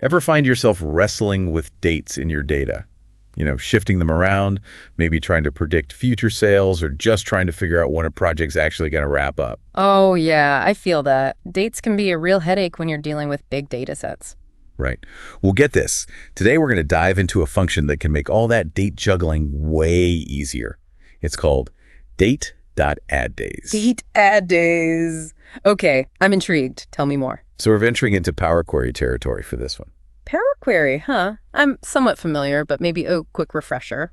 Ever find yourself wrestling with dates in your data? Shifting them around, maybe trying to predict future sales or just trying to figure out when a project's actually going to wrap up. Oh, yeah, I feel that. Dates can be a real headache when you're dealing with big data sets. Right. Well, get this. Today we're going to dive into a function that can make all that date juggling way easier. It's called Date.AddDays. Date.AddDays. Okay, I'm intrigued. Tell me more. So we're venturing into Power Query territory for this one. Power Query, huh? I'm somewhat familiar, but maybe a quick refresher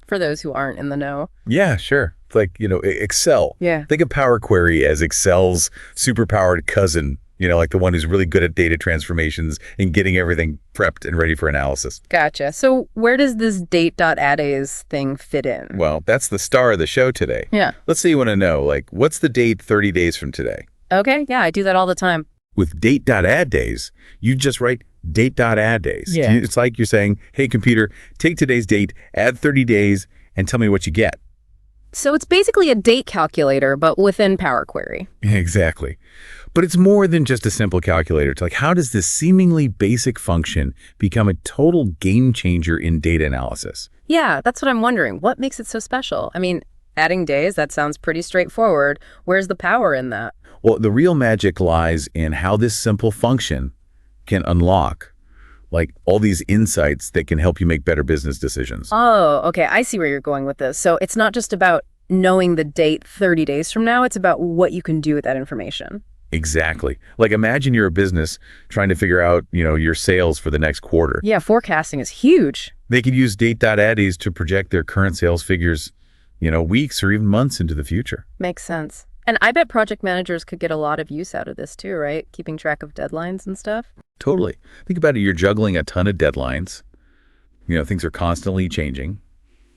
for those who aren't in the know. Yeah, sure. It's like, Excel. Yeah. Think of Power Query as Excel's superpowered cousin, like the one who's really good at data transformations and getting everything prepped and ready for analysis. Gotcha. So where does this Date.AddDays thing fit in? Well, that's the star of the show today. Yeah. Let's say you want to know, what's the date 30 days from today? Okay, yeah, I do that all the time. With Date.AddDays, you just write Date.AddDays. Yeah. It's like you're saying, hey, computer, take today's date, add 30 days, and tell me what you get. So it's basically a date calculator, but within Power Query. Exactly. But it's more than just a simple calculator. It's like, how does this seemingly basic function become a total game changer in data analysis? Yeah, that's what I'm wondering. What makes it so special? I mean, adding days, that sounds pretty straightforward. Where's the power in that? Well, the real magic lies in how this simple function can unlock all these insights that can help you make better business decisions. Oh, okay. I see where you're going with this. So it's not just about knowing the date 30 days from now. It's about what you can do with that information. Exactly. Imagine you're a business trying to figure out, your sales for the next quarter. Yeah, forecasting is huge. They could use Date.AddDays to project their current sales figures, weeks or even months into the future. Makes sense. And I bet project managers could get a lot of use out of this too, right? Keeping track of deadlines and stuff. Totally. Think about it. You're juggling a ton of deadlines. Things are constantly changing.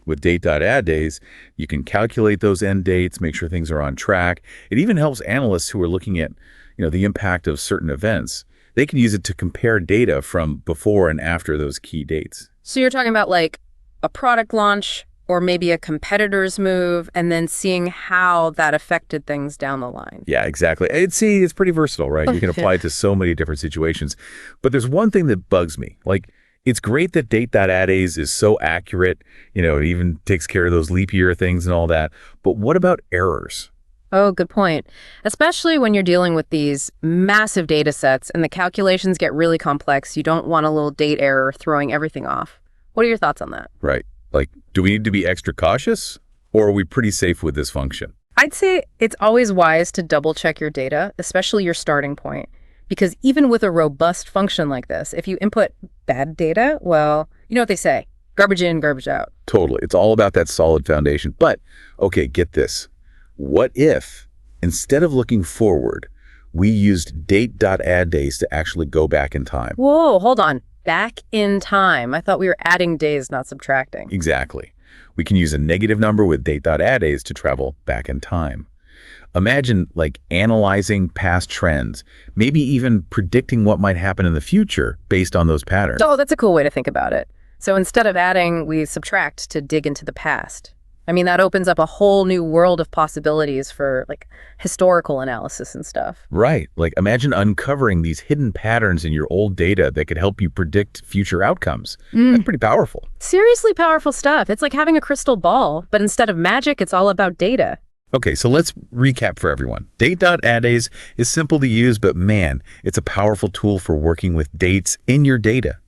With Date.AddDays, you can calculate those end dates, make sure things are on track. It even helps analysts who are looking at, the impact of certain events. They can use it to compare data from before and after those key dates. So you're talking about a product launch or maybe a competitor's move and then seeing how that affected things down the line. Yeah, exactly. It's pretty versatile, right? You can apply it to so many different situations. But there's one thing that bugs me. It's great that Date.AddDays is so accurate, it even takes care of those leap year things and all that. But what about errors? Oh, good point. Especially when you're dealing with these massive data sets and the calculations get really complex, you don't want a little date error throwing everything off. What are your thoughts on that? Right. Do we need to be extra cautious, or are we pretty safe with this function? I'd say it's always wise to double check your data, especially your starting point. Because even with a robust function like this, if you input bad data, well, you know what they say, garbage in, garbage out. Totally. It's all about that solid foundation. But, okay, get this. What if, instead of looking forward, we used Date.AddDays to actually go back in time? Whoa, hold on. Back in time. I thought we were adding days, not subtracting. Exactly. We can use a negative number with Date.AddDays to travel back in time. Imagine analyzing past trends, maybe even predicting what might happen in the future based on those patterns. Oh, that's a cool way to think about it. So instead of adding, we subtract to dig into the past. I mean, that opens up a whole new world of possibilities for historical analysis and stuff. Right. Imagine uncovering these hidden patterns in your old data that could help you predict future outcomes. That's pretty powerful. Seriously powerful stuff. It's like having a crystal ball, but instead of magic, it's all about data. Okay, so let's recap for everyone. Date.AddDays is simple to use, but man, it's a powerful tool for working with dates in your data.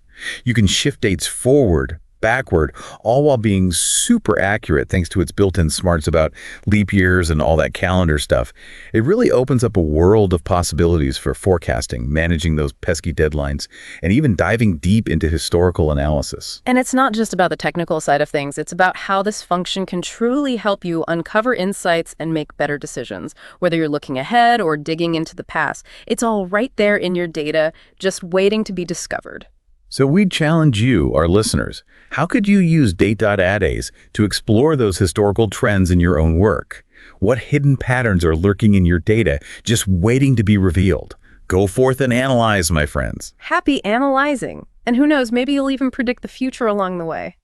You can shift dates forward, backward, all while being super accurate thanks to its built-in smarts about leap years and all that calendar stuff. It really opens up a world of possibilities for forecasting, managing those pesky deadlines, and even diving deep into historical analysis. And it's not just about the technical side of things. It's about how this function can truly help you uncover insights and make better decisions, whether you're looking ahead or digging into the past. It's all right there in your data, just waiting to be discovered. So we'd challenge you, our listeners, how could you use Date.AddDays to explore those historical trends in your own work? What hidden patterns are lurking in your data, just waiting to be revealed? Go forth and analyze, my friends. Happy analyzing. And who knows, maybe you'll even predict the future along the way.